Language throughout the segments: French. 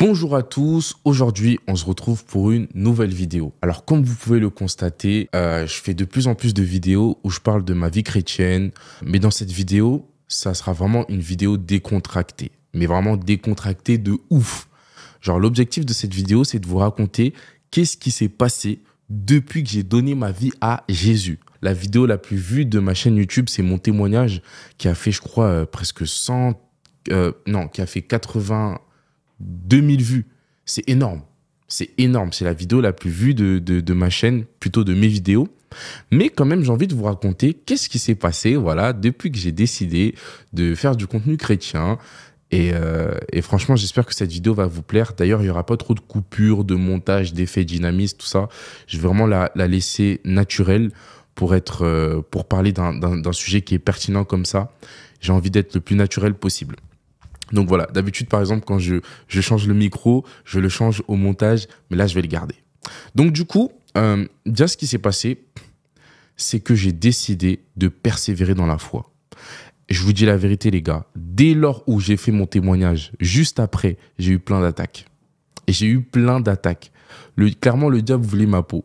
Bonjour à tous, aujourd'hui on se retrouve pour une nouvelle vidéo. Alors comme vous pouvez le constater, je fais de plus en plus de vidéos où je parle de ma vie chrétienne. Mais dans cette vidéo, ça sera vraiment une vidéo décontractée. Mais vraiment décontractée de ouf. Genre l'objectif de cette vidéo, c'est de vous raconter qu'est-ce qui s'est passé depuis que j'ai donné ma vie à Jésus. La vidéo la plus vue de ma chaîne YouTube, c'est mon témoignage qui a fait, je crois, presque 100... qui a fait 82 000 vues. C'est énorme. C'est énorme. C'est la vidéo la plus vue de ma chaîne, plutôt de mes vidéos. Mais quand même, j'ai envie de vous raconter qu'est-ce qui s'est passé, voilà, depuis que j'ai décidé de faire du contenu chrétien. Et franchement, j'espère que cette vidéo va vous plaire. D'ailleurs, il n'y aura pas trop de coupures, de montage, d'effets dynamistes, tout ça. Je vais vraiment la laisser naturelle pour parler d'un sujet qui est pertinent comme ça. J'ai envie d'être le plus naturel possible. Donc voilà, d'habitude, par exemple, quand je change le micro, je le change au montage, mais là, je vais le garder. Donc du coup, déjà, ce qui s'est passé, c'est que j'ai décidé de persévérer dans la foi. Je vous dis la vérité, les gars, dès lors où j'ai fait mon témoignage, juste après, j'ai eu plein d'attaques. Et j'ai eu plein d'attaques. Clairement, le diable voulait ma peau.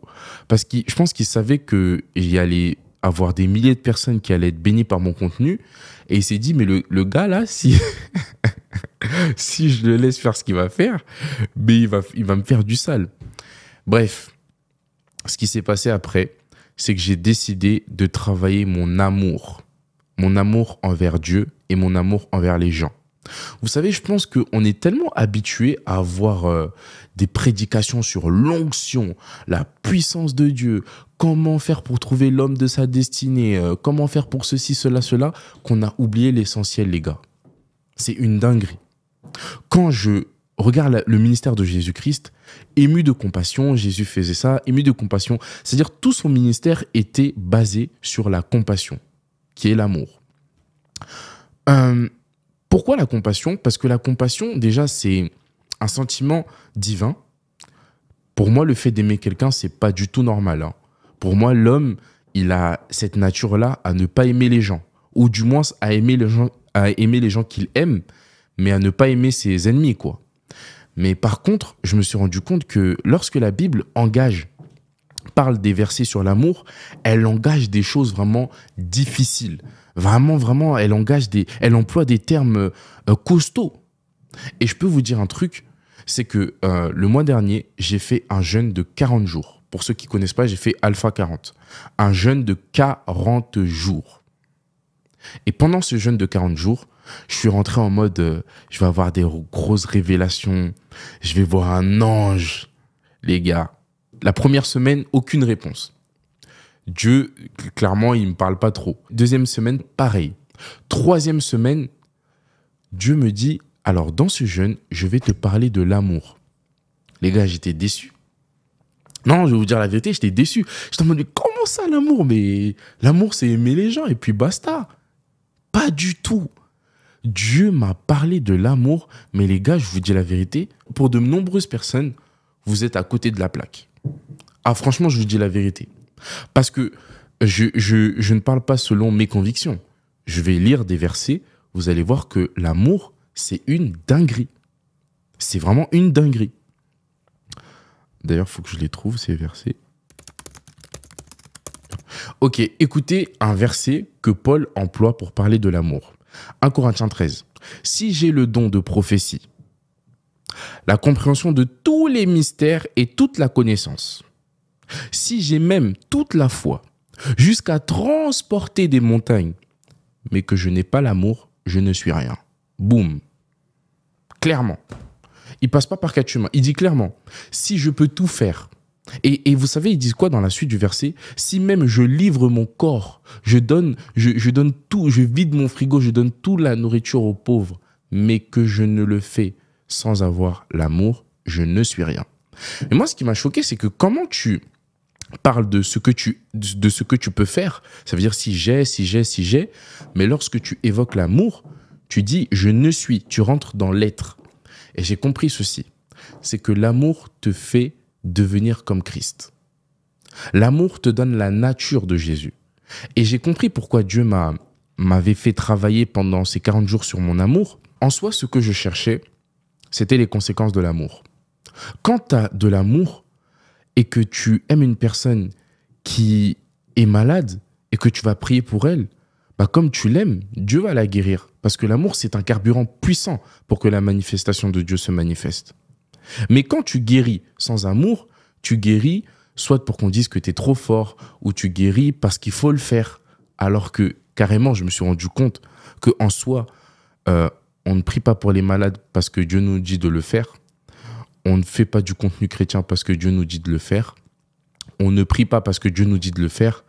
Parce que je pense qu'il savait qu'il y allait avoir des milliers de personnes qui allaient être bénies par mon contenu. Et il s'est dit, mais le gars là, si je le laisse faire ce qu'il va faire, mais il va me faire du sale. Bref, ce qui s'est passé après, c'est que j'ai décidé de travailler mon amour envers Dieu et mon amour envers les gens. Vous savez, je pense qu'on est tellement habitué à avoir des prédications sur l'onction, la puissance de Dieu, comment faire pour trouver l'homme de sa destinée, comment faire pour ceci, cela, qu'on a oublié l'essentiel, les gars. C'est une dinguerie. Quand je regarde le ministère de Jésus-Christ, ému de compassion, Jésus faisait ça, ému de compassion, c'est-à-dire tout son ministère était basé sur la compassion, qui est l'amour. Pourquoi la compassion? Parce que la compassion, déjà, c'est un sentiment divin. Pour moi, le fait d'aimer quelqu'un, c'est pas du tout normal, hein. Pour moi, l'homme, il a cette nature-là à ne pas aimer les gens, ou du moins à aimer les gens qu'il aime, mais à ne pas aimer ses ennemis, quoi. Mais par contre, je me suis rendu compte que lorsque la Bible parle des versets sur l'amour, elle engage des choses vraiment difficiles. Vraiment, elle emploie des termes costauds. Et je peux vous dire un truc, c'est que le mois dernier, j'ai fait un jeûne de 40 jours. Pour ceux qui ne connaissent pas, j'ai fait Alpha 40. Un jeûne de 40 jours. Et pendant ce jeûne de 40 jours, je suis rentré en mode, je vais avoir des grosses révélations, je vais voir un ange. Les gars, la première semaine, aucune réponse. Dieu, clairement, il ne me parle pas trop. Deuxième semaine, pareil. Troisième semaine, Dieu me dit, alors dans ce jeûne, je vais te parler de l'amour. Les gars, j'étais déçu. Non, je vais vous dire la vérité, j'étais déçu. J'étais en mode, comment ça l'amour? Mais l'amour, c'est aimer les gens et puis basta. Pas du tout. Dieu m'a parlé de l'amour, mais les gars, je vous dis la vérité, pour de nombreuses personnes, vous êtes à côté de la plaque. Ah, franchement, je vous dis la vérité. Parce que je ne parle pas selon mes convictions. Je vais lire des versets, vous allez voir que l'amour, c'est une dinguerie. C'est vraiment une dinguerie. D'ailleurs, il faut que je les trouve, ces versets. Ok, écoutez un verset que Paul emploie pour parler de l'amour. 1 Corinthiens 13. Si j'ai le don de prophétie, la compréhension de tous les mystères et toute la connaissance, si j'ai même toute la foi, jusqu'à transporter des montagnes, mais que je n'ai pas l'amour, je ne suis rien. Boum. Clairement. Il passe pas par quatre chemins. Il dit clairement, si je peux tout faire. Et vous savez, ils disent quoi dans la suite du verset? Si même je livre mon corps, je donne tout, je vide mon frigo, je donne toute la nourriture aux pauvres, mais que je ne le fais sans avoir l'amour, je ne suis rien. Et moi, ce qui m'a choqué, c'est que comment tu parles de ce que tu peux faire, ça veut dire si j'ai, mais lorsque tu évoques l'amour, tu dis je ne suis, tu rentres dans l'être. Et j'ai compris ceci, c'est que l'amour te fait devenir comme Christ. L'amour te donne la nature de Jésus. Et j'ai compris pourquoi Dieu m'avait fait travailler pendant ces 40 jours sur mon amour. En soi, ce que je cherchais, C'était les conséquences de l'amour. Quand tu as de l'amour et que tu aimes une personne qui est malade et que tu vas prier pour elle, bah comme tu l'aimes, Dieu va la guérir. Parce que l'amour, c'est un carburant puissant pour que la manifestation de Dieu se manifeste. Mais quand tu guéris sans amour, tu guéris soit pour qu'on dise que tu es trop fort, ou tu guéris parce qu'il faut le faire. Alors que, carrément, je me suis rendu compte qu'en soi, on ne prie pas pour les malades parce que Dieu nous dit de le faire. On ne fait pas du contenu chrétien parce que Dieu nous dit de le faire. On ne prie pas parce que Dieu nous dit de le faire.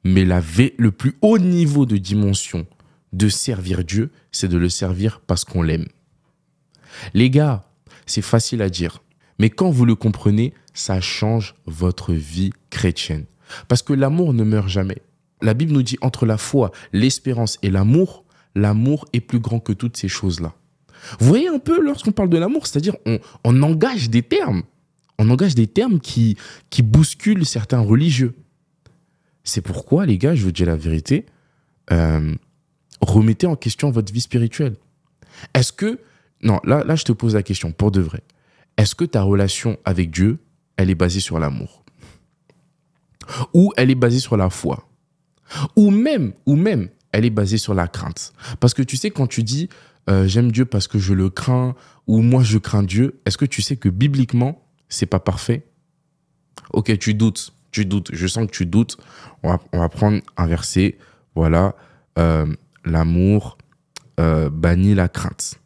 Mais le plus haut niveau de dimension de servir Dieu, c'est de le servir parce qu'on l'aime. Les gars, c'est facile à dire. Mais quand vous le comprenez, ça change votre vie chrétienne. Parce que l'amour ne meurt jamais. La Bible nous dit entre la foi, l'espérance et l'amour est plus grand que toutes ces choses-là. Vous voyez un peu lorsqu'on parle de l'amour, c'est-à-dire on engage des termes. On engage des termes qui bousculent certains religieux. C'est pourquoi, les gars, je vous dis la vérité, remettez en question votre vie spirituelle. Est-ce que... Non, là, je te pose la question, pour de vrai. Est-ce que ta relation avec Dieu, elle est basée sur l'amour? Ou elle est basée sur la foi? Ou même, elle est basée sur la crainte? Parce que tu sais, quand tu dis j'aime Dieu parce que je le crains, ou moi je crains Dieu, est-ce que tu sais que bibliquement, c'est pas parfait? Ok, tu doutes, je sens que tu doutes. On va prendre un verset, voilà, l'amour bannit la crainte.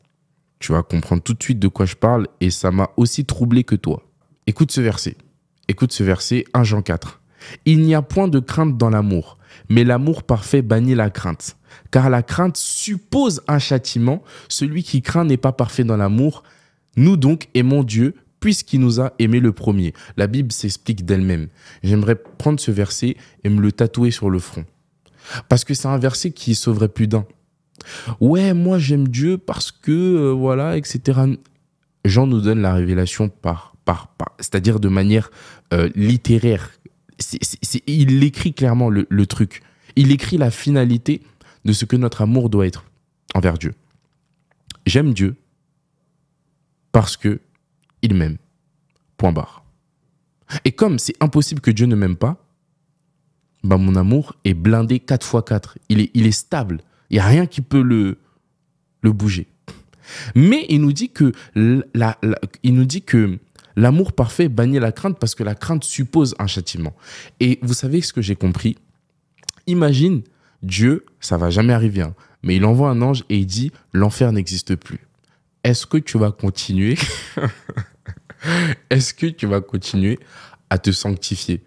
Tu vas comprendre tout de suite de quoi je parle et ça m'a aussi troublé que toi. Écoute ce verset, 1 Jean 4. Il n'y a point de crainte dans l'amour, mais l'amour parfait bannit la crainte. Car la crainte suppose un châtiment. Celui qui craint n'est pas parfait dans l'amour. Nous donc aimons Dieu puisqu'il nous a aimé le premier. La Bible s'explique d'elle-même. J'aimerais prendre ce verset et me le tatouer sur le front. Parce que c'est un verset qui sauverait plus d'un. Ouais, moi j'aime Dieu parce que, voilà, etc. Jean nous donne la révélation c'est-à-dire de manière littéraire. Il écrit clairement le truc. Il écrit la finalité de ce que notre amour doit être envers Dieu. J'aime Dieu parce que il m'aime. Point barre. Et comme c'est impossible que Dieu ne m'aime pas, bah mon amour est blindé 4x4. Il est stable. Il n'y a rien qui peut le bouger. Mais il nous dit que l'amour parfait bannit la crainte parce que la crainte suppose un châtiment. Et vous savez ce que j'ai compris? Imagine, Dieu, ça va jamais arriver, hein, mais il envoie un ange et il dit l'enfer n'existe plus. Est-ce que tu vas continuer Est-ce que tu vas continuer à te sanctifier?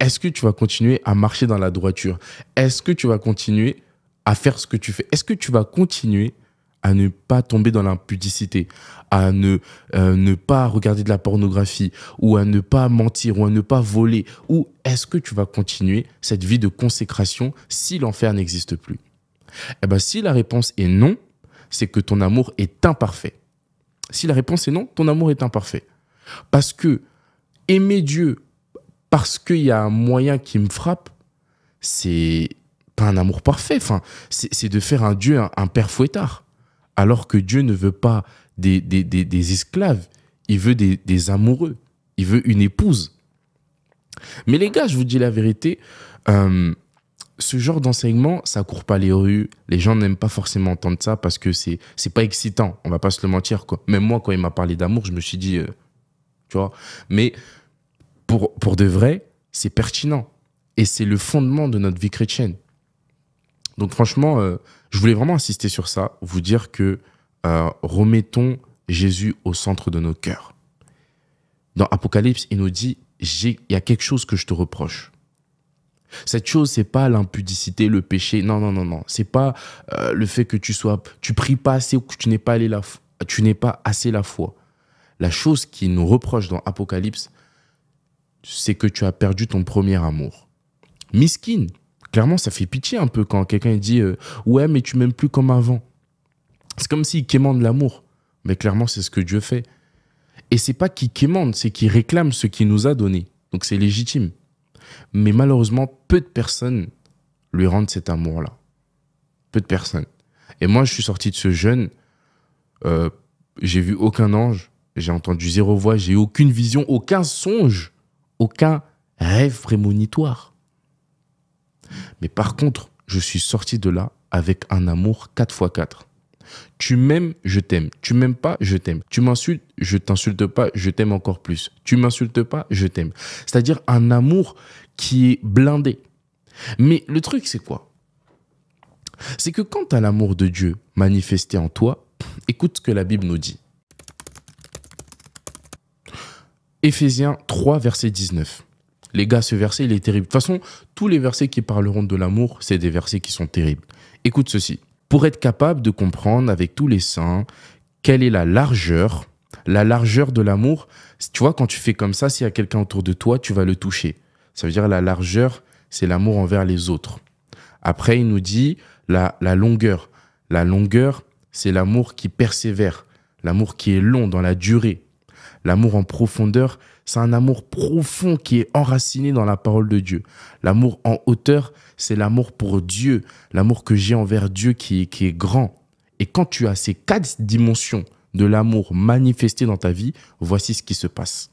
Est-ce que tu vas continuer à marcher dans la droiture? Est-ce que tu vas continuer à faire ce que tu fais? Est-ce que tu vas continuer à ne pas tomber dans l'impudicité, à ne pas regarder de la pornographie, ou à ne pas mentir, ou à ne pas voler? Ou est-ce que tu vas continuer cette vie de consécration si l'enfer n'existe plus? Eh bien, si la réponse est non, c'est que ton amour est imparfait. Si la réponse est non, ton amour est imparfait. Parce que aimer Dieu parce qu'il y a un moyen qui me frappe, c'est pas un amour parfait. Enfin, c'est de faire un Dieu un père fouettard. Alors que Dieu ne veut pas des esclaves, il veut des amoureux, il veut une épouse. Mais les gars, je vous dis la vérité, ce genre d'enseignement, ça court pas les rues, les gens n'aiment pas forcément entendre ça parce que c'est pas excitant, on va pas se le mentir, quoi. Même moi, quand il m'a parlé d'amour, je me suis dit, tu vois, mais pour de vrai, c'est pertinent et c'est le fondement de notre vie chrétienne. Donc franchement, je voulais vraiment insister sur ça, vous dire que remettons Jésus au centre de nos cœurs. Dans Apocalypse, il nous dit, il y a quelque chose que je te reproche. Cette chose, c'est pas l'impudicité, le péché. Non. C'est pas le fait que tu pries pas assez ou que tu n'es pas assez la foi. La chose qu'il nous reproche dans Apocalypse, c'est que tu as perdu ton premier amour. Miskin. Clairement, ça fait pitié un peu quand quelqu'un dit ouais, mais tu m'aimes plus comme avant. C'est comme s'il quémande l'amour. Mais clairement, c'est ce que Dieu fait. Et c'est pas qu'il quémande, c'est qu'il réclame ce qu'il nous a donné. Donc c'est légitime. Mais malheureusement, peu de personnes lui rendent cet amour-là. Peu de personnes. Et moi, je suis sorti de ce jeûne j'ai vu aucun ange, j'ai entendu zéro voix, j'ai eu aucune vision, aucun songe, aucun rêve prémonitoire. Mais par contre, je suis sorti de là avec un amour 4x4. Tu m'aimes, je t'aime. Tu m'aimes pas, je t'aime. Tu m'insultes, je t'insulte pas, je t'aime encore plus. Tu m'insultes pas, je t'aime. C'est-à-dire un amour qui est blindé. Mais le truc, c'est quoi? C'est que quand tu as l'amour de Dieu manifesté en toi, écoute ce que la Bible nous dit. Éphésiens 3, verset 19. Les gars, ce verset, il est terrible. De toute façon, tous les versets qui parleront de l'amour, c'est des versets qui sont terribles. Écoute ceci. Pour être capable de comprendre avec tous les saints quelle est la largeur de l'amour. Tu vois, quand tu fais comme ça, s'il y a quelqu'un autour de toi, tu vas le toucher. Ça veut dire la largeur, c'est l'amour envers les autres. Après, il nous dit la longueur. La longueur, c'est l'amour qui persévère, l'amour qui est long dans la durée. L'amour en profondeur, c'est un amour profond qui est enraciné dans la parole de Dieu. L'amour en hauteur, c'est l'amour pour Dieu, l'amour que j'ai envers Dieu qui est grand. Et quand tu as ces 4 dimensions de l'amour manifestées dans ta vie, voici ce qui se passe.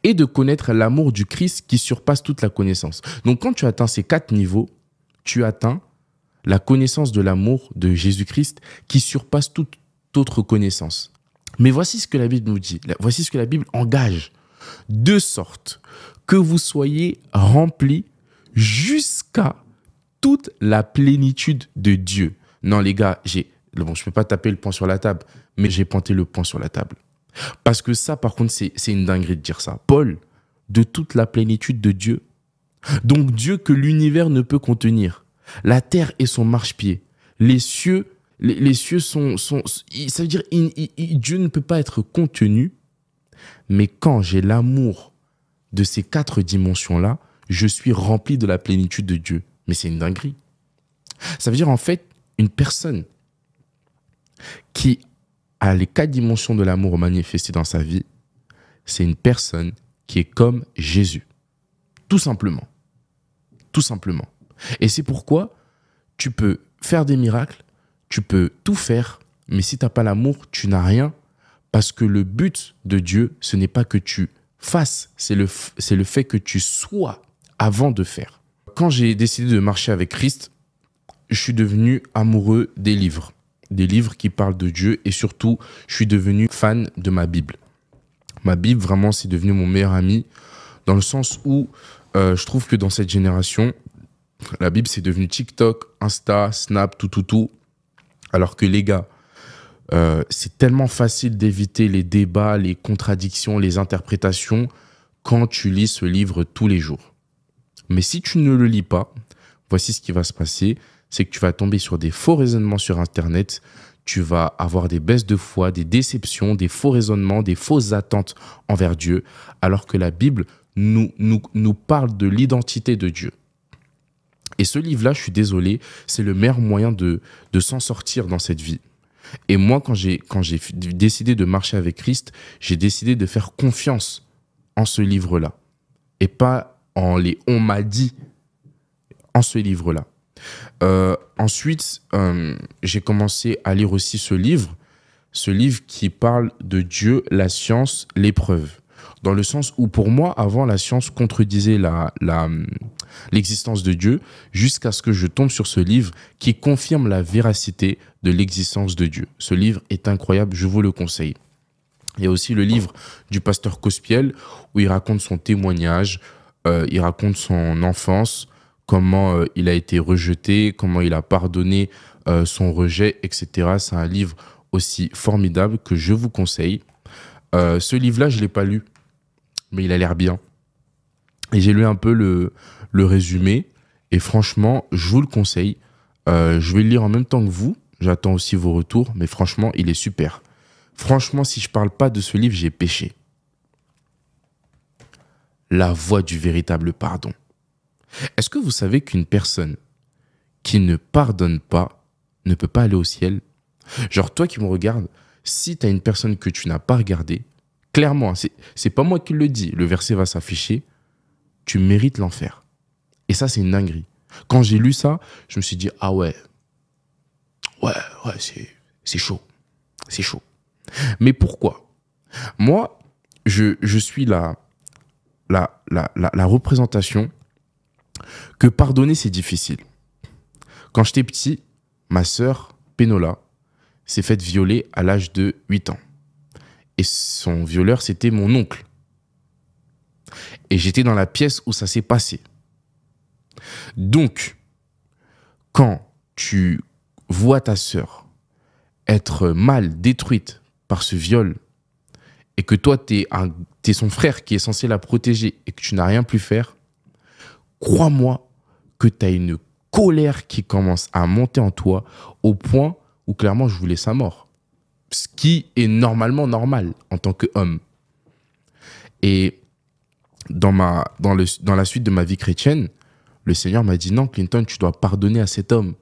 Et de connaître l'amour du Christ qui surpasse toute la connaissance. Donc quand tu atteins ces 4 niveaux, tu atteins la connaissance de l'amour de Jésus-Christ qui surpasse toute autre connaissance. Mais voici ce que la Bible nous dit, voici ce que la Bible engage, de sorte que vous soyez remplis jusqu'à toute la plénitude de Dieu. Non les gars, je ne peux pas taper le poing sur la table, mais j'ai pointé le poing sur la table. Parce que ça, par contre, c'est une dinguerie de dire ça. Paul, de toute la plénitude de Dieu. Donc Dieu que l'univers ne peut contenir. La terre est son marchepied. Les cieux sont ça veut dire Dieu ne peut pas être contenu, mais quand j'ai l'amour de ces 4 dimensions-là, je suis rempli de la plénitude de Dieu. Mais c'est une dinguerie. Ça veut dire en fait, une personne qui a les 4 dimensions de l'amour manifestées dans sa vie, c'est une personne qui est comme Jésus. Tout simplement. Tout simplement. Et c'est pourquoi tu peux faire des miracles, tu peux tout faire, mais si tu n'as pas l'amour, tu n'as rien. Parce que le but de Dieu, ce n'est pas que tu fasses, c'est le fait que tu sois avant de faire. Quand j'ai décidé de marcher avec Christ, je suis devenu amoureux des livres qui parlent de Dieu et surtout, je suis devenu fan de ma Bible. Ma Bible, vraiment, c'est devenu mon meilleur ami dans le sens où je trouve que dans cette génération, la Bible, c'est devenu TikTok, Insta, Snap, tout. Alors que les gars, c'est tellement facile d'éviter les débats, les contradictions, les interprétations quand tu lis ce livre tous les jours. Mais si tu ne le lis pas, voici ce qui va se passer, c'est que tu vas tomber sur des faux raisonnements sur Internet, tu vas avoir des baisses de foi, des déceptions, des faux raisonnements, des fausses attentes envers Dieu, alors que la Bible nous parle de l'identité de Dieu. Et ce livre-là, je suis désolé, c'est le meilleur moyen de s'en sortir dans cette vie. Et moi, quand j'ai décidé de marcher avec Christ, j'ai décidé de faire confiance en ce livre-là. Et pas en les « on m'a dit » en ce livre-là. Ensuite, j'ai commencé à lire aussi ce livre qui parle de Dieu, la science, l'épreuve. Dans le sens où, pour moi, avant, la science contredisait l'existence de Dieu jusqu'à ce que je tombe sur ce livre qui confirme la véracité de l'existence de Dieu. Ce livre est incroyable, je vous le conseille. Il y a aussi le livre du pasteur Cospiel où il raconte son témoignage, il raconte son enfance, comment il a été rejeté, comment il a pardonné son rejet, etc. C'est un livre aussi formidable que je vous conseille. Ce livre-là, je ne l'ai pas lu, mais il a l'air bien. Et j'ai lu un peu le résumé, et franchement, je vous le conseille. Je vais le lire en même temps que vous, j'attends aussi vos retours, mais franchement, il est super. Franchement, si je ne parle pas de ce livre, j'ai péché. La voie du véritable pardon. Est-ce que vous savez qu'une personne qui ne pardonne pas ne peut pas aller au ciel? Genre, toi qui me regardes, si tu as une personne que tu n'as pas regardée, clairement, c'est pas moi qui le dis, le verset va s'afficher, tu mérites l'enfer. Et ça, c'est une dinguerie. Quand j'ai lu ça, je me suis dit, ah ouais, c'est chaud, c'est chaud. Mais pourquoi? Moi, je suis la représentation que pardonner, c'est difficile. Quand j'étais petit, ma sœur, Pénola, s'est faite violer à l'âge de 8 ans. Et son violeur, c'était mon oncle. Et j'étais dans la pièce où ça s'est passé. Donc, quand tu vois ta sœur être mal détruite par ce viol et que toi, t'es son frère qui est censé la protéger et que tu n'as rien pu faire, crois-moi que tu as une colère qui commence à monter en toi au point où clairement je voulais sa mort. Ce qui est normalement normal en tant qu'homme. Et dans la suite de ma vie chrétienne, le Seigneur m'a dit non, Clinton, tu dois pardonner à cet homme.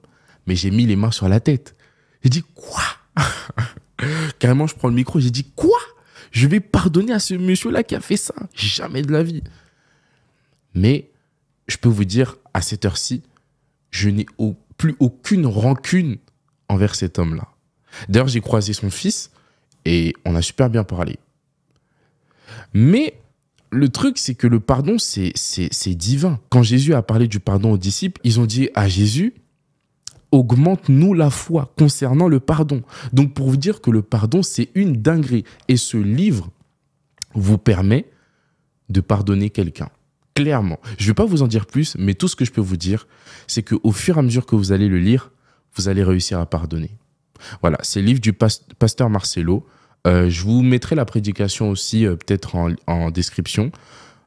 Mais j'ai mis les mains sur la tête. J'ai dit quoi? Carrément, je prends le micro, j'ai dit quoi? Je vais pardonner à ce monsieur-là qui a fait ça? Jamais de la vie. Mais je peux vous dire, à cette heure-ci, je n'ai plus aucune rancune envers cet homme-là. D'ailleurs, j'ai croisé son fils et on a super bien parlé. Mais le truc, c'est que le pardon, c'est divin. Quand Jésus a parlé du pardon aux disciples, ils ont dit à Jésus, augmente-nous la foi concernant le pardon. Donc, pour vous dire que le pardon, c'est une dinguerie. Et ce livre vous permet de pardonner quelqu'un. Clairement. Je ne vais pas vous en dire plus, mais tout ce que je peux vous dire, c'est qu'au fur et à mesure que vous allez le lire, vous allez réussir à pardonner. Voilà, c'est le livre du pasteur Marcelo. Je vous mettrai la prédication aussi, peut-être en description,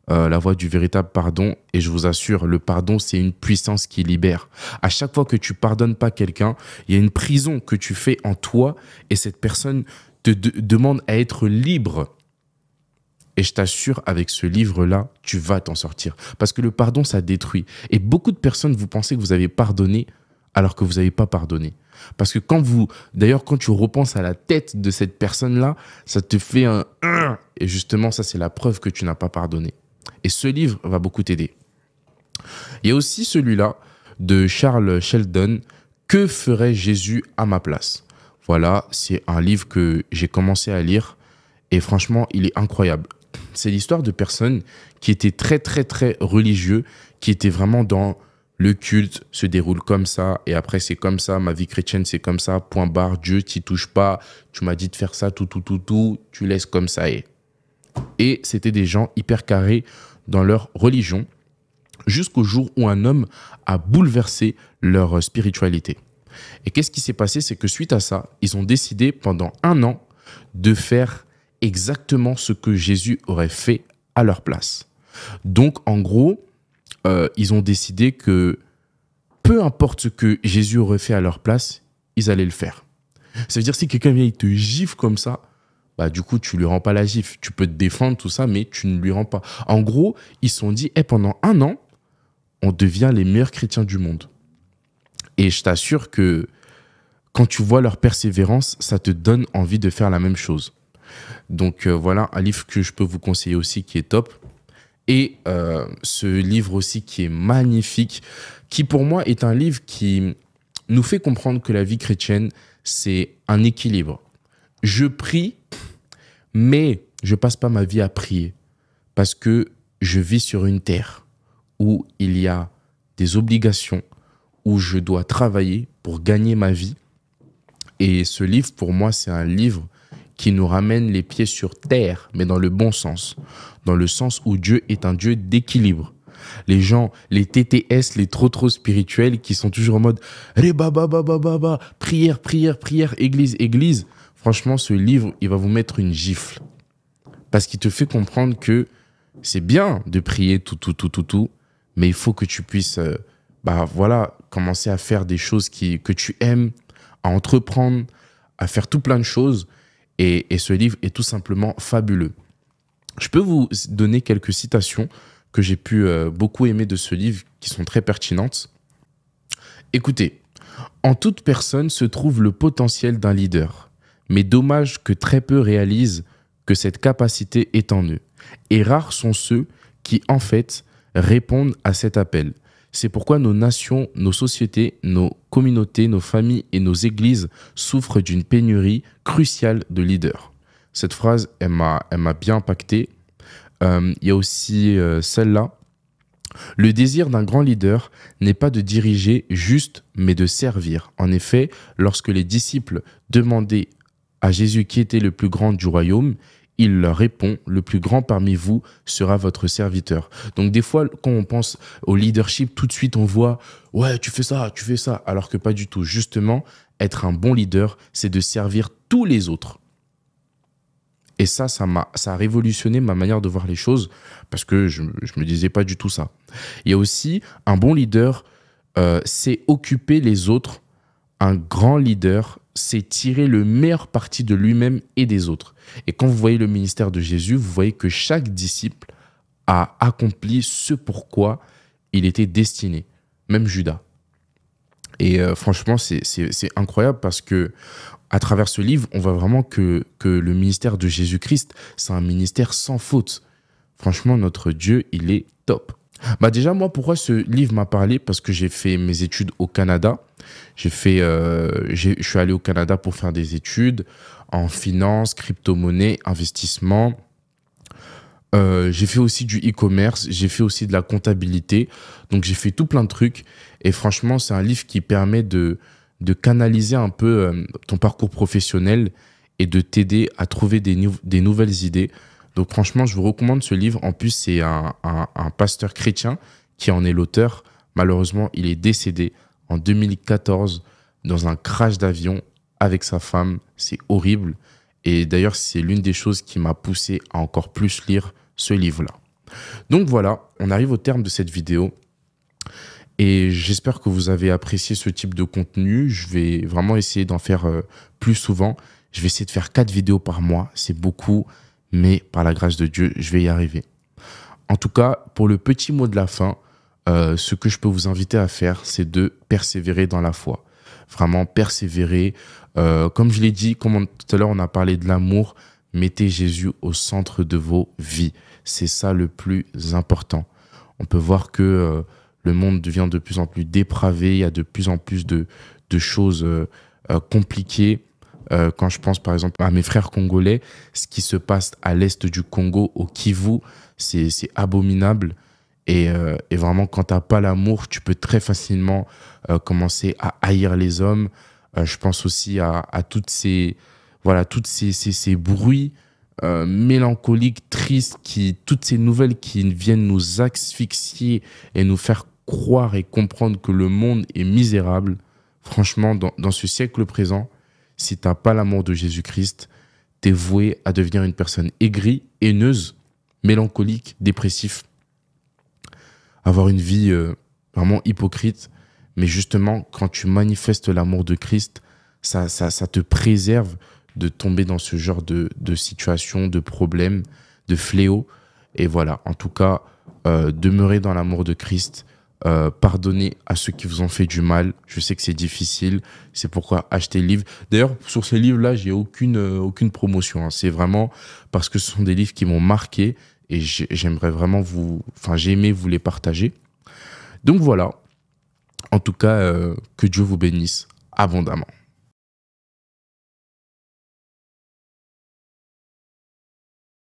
la voie du véritable pardon. Et je vous assure, le pardon, c'est une puissance qui libère. À chaque fois que tu pardonnes pas quelqu'un, il y a une prison que tu fais en toi et cette personne te demande à être libre. Et je t'assure, avec ce livre-là, tu vas t'en sortir. Parce que le pardon, ça détruit. Et beaucoup de personnes, vous pensez que vous avez pardonné alors que vous n'avez pas pardonné. Parce que d'ailleurs, quand tu repenses à la tête de cette personne-là, ça te fait un... Et justement, ça, c'est la preuve que tu n'as pas pardonné. Et ce livre va beaucoup t'aider. Il y a aussi celui-là de Charles Sheldon, « Que ferait Jésus à ma place ?» Voilà, c'est un livre que j'ai commencé à lire et franchement, il est incroyable. C'est l'histoire de personnes qui étaient très, très, très religieux, qui étaient vraiment dans le culte se déroule comme ça, et après c'est comme ça, ma vie chrétienne c'est comme ça, point barre, Dieu t'y touche pas, tu m'as dit de faire ça, tout, tu laisses comme ça Et c'était des gens hyper carrés dans leur religion, jusqu'au jour où un homme a bouleversé leur spiritualité. Et qu'est-ce qui s'est passé? C'est que suite à ça, ils ont décidé pendant 1 an de faire exactement ce que Jésus aurait fait à leur place. Donc, en gros, ils ont décidé que peu importe ce que Jésus aurait fait à leur place, ils allaient le faire. Ça veut dire si quelqu'un vient et te gifle comme ça, bah du coup, tu lui rends pas la gifle. Tu peux te défendre, tout ça, mais tu ne lui rends pas. En gros, ils se sont dit, pendant 1 an, on devient les meilleurs chrétiens du monde. Et je t'assure que quand tu vois leur persévérance, ça te donne envie de faire la même chose. Donc voilà un livre que je peux vous conseiller aussi qui est top. Et ce livre aussi qui est magnifique, qui pour moi est un livre qui nous fait comprendre que la vie chrétienne, c'est un équilibre. Je prie, mais je passe pas ma vie à prier parce que je vis sur une terre où il y a des obligations, où je dois travailler pour gagner ma vie. Et ce livre, pour moi, c'est un livre qui nous ramène les pieds sur terre, mais dans le bon sens. Dans le sens où Dieu est un Dieu d'équilibre. Les gens, les TTS, les trop spirituels, qui sont toujours en mode « prière, prière, prière, église, église », franchement, ce livre, il va vous mettre une gifle. Parce qu'il te fait comprendre que c'est bien de prier tout, mais il faut que tu puisses commencer à faire des choses que tu aimes, à entreprendre, à faire tout plein de choses. Et ce livre est tout simplement fabuleux. Je peux vous donner quelques citations que j'ai pu beaucoup aimer de ce livre, qui sont très pertinentes. Écoutez, « En toute personne se trouve le potentiel d'un leader, mais dommage que très peu réalisent que cette capacité est en eux. Et rares sont ceux qui, en fait, répondent à cet appel. C'est pourquoi nos nations, nos sociétés, nos communautés, nos familles et nos églises souffrent d'une pénurie cruciale de leaders. Cette phrase, elle m'a bien impacté. Il y a aussi celle-là. Le désir d'un grand leader n'est pas de diriger juste, mais de servir. En effet, lorsque les disciples demandaient à Jésus qui était le plus grand du royaume, il leur répond, le plus grand parmi vous sera votre serviteur. Donc des fois, quand on pense au leadership, tout de suite on voit, ouais, tu fais ça, alors que pas du tout. Justement, être un bon leader, c'est de servir tous les autres. Et ça a révolutionné ma manière de voir les choses parce que je me disais pas du tout ça. Il y a aussi un bon leader, c'est occuper les autres. Un grand leader, c'est tirer le meilleur parti de lui-même et des autres. Et quand vous voyez le ministère de Jésus, vous voyez que chaque disciple a accompli ce pourquoi il était destiné, même Judas. Et franchement, c'est incroyable parce que à travers ce livre, on voit vraiment que le ministère de Jésus-Christ, c'est un ministère sans faute. Franchement, notre Dieu, il est top. Bah déjà, moi, pourquoi ce livre m'a parlé? Parce que j'ai fait mes études au Canada. Je suis allé au Canada pour faire des études en finance, crypto-monnaie, investissement. J'ai fait aussi du e-commerce, j'ai fait aussi de la comptabilité. Donc, j'ai fait tout plein de trucs. Et franchement, c'est un livre qui permet de canaliser un peu ton parcours professionnel et de t'aider à trouver des nouvelles idées. Donc franchement, je vous recommande ce livre. En plus, c'est un pasteur chrétien qui en est l'auteur. Malheureusement, il est décédé en 2014 dans un crash d'avion avec sa femme. C'est horrible. Et d'ailleurs, c'est l'une des choses qui m'a poussé à encore plus lire ce livre-là. Donc voilà, on arrive au terme de cette vidéo. Et j'espère que vous avez apprécié ce type de contenu. Je vais vraiment essayer d'en faire plus souvent. Je vais essayer de faire 4 vidéos par mois. C'est beaucoup, mais par la grâce de Dieu, je vais y arriver. En tout cas, pour le petit mot de la fin, ce que je peux vous inviter à faire, c'est de persévérer dans la foi. Vraiment persévérer. Comme je l'ai dit, comme tout à l'heure, on a parlé de l'amour. Mettez Jésus au centre de vos vies. C'est ça le plus important. On peut voir que le monde devient de plus en plus dépravé. Il y a de plus en plus de choses compliquées. Quand je pense par exemple à mes frères congolais, ce qui se passe à l'est du Congo, au Kivu, c'est abominable. Et vraiment, quand tu n'as pas l'amour, tu peux très facilement commencer à haïr les hommes. Je pense aussi à toutes ces bruits mélancoliques, tristes, toutes ces nouvelles qui viennent nous asphyxier et nous faire croire et comprendre que le monde est misérable. Franchement, dans ce siècle présent, si tu n'as pas l'amour de Jésus-Christ, tu es voué à devenir une personne aigrie, haineuse, mélancolique, dépressif. Avoir une vie vraiment hypocrite. Mais justement, quand tu manifestes l'amour de Christ, ça te préserve de tomber dans ce genre de situation, de problèmes, de fléaux. Et voilà, en tout cas, demeurez dans l'amour de Christ. Pardonnez à ceux qui vous ont fait du mal. Je sais que c'est difficile. C'est pourquoi achetez le livre. D'ailleurs, sur ces livres-là, j'ai aucune promotion. Hein. C'est vraiment parce que ce sont des livres qui m'ont marqué et j'aimerais vraiment j'ai aimé vous les partager. Donc voilà. En tout cas, que Dieu vous bénisse abondamment.